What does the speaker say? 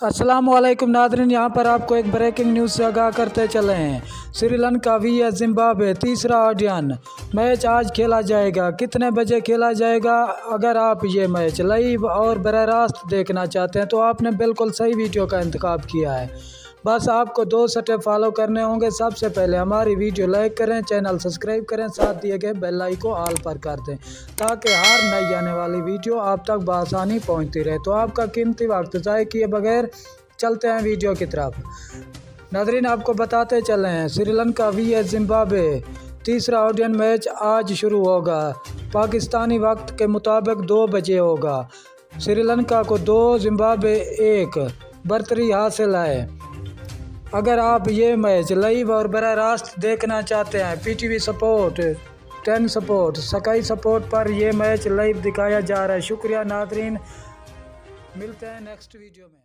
अस्सलाम वालेकुम नाज़रीन, यहाँ पर आपको एक ब्रेकिंग न्यूज़ से आगाह करते चले हैं। श्रीलंका vs जिम्बाब्वे तीसरा ओडीआई मैच आज खेला जाएगा। कितने बजे खेला जाएगा? अगर आप ये मैच लाइव और बराह रास्त देखना चाहते हैं तो आपने बिल्कुल सही वीडियो का इंतखाब किया है। बस आपको 2 स्टेप फॉलो करने होंगे। सबसे पहले हमारी वीडियो लाइक करें, चैनल सब्सक्राइब करें, साथ दिए गए बेल आइकन को ऑल पर कर दें ताकि हर नई आने वाली वीडियो आप तक बआसानी पहुंचती रहे। तो आपका कीमती वक्त ज़ाय किए बगैर चलते हैं वीडियो की तरफ। नाज़रीन, आपको बताते चले हैं, श्रीलंका vs जिम्बाब्वे तीसरा ओडीआई मैच आज शुरू होगा। पाकिस्तानी वक्त के मुताबिक 2 बजे होगा। श्रीलंका को 2, जिम्बाब्वे 1 बरतरी हासिल है। अगर आप ये मैच लाइव और बराह रास्त देखना चाहते हैं, PTV support, 10 support, sky support पर यह मैच लाइव दिखाया जा रहा है। शुक्रिया नाज़रीन, मिलते हैं नेक्स्ट वीडियो में।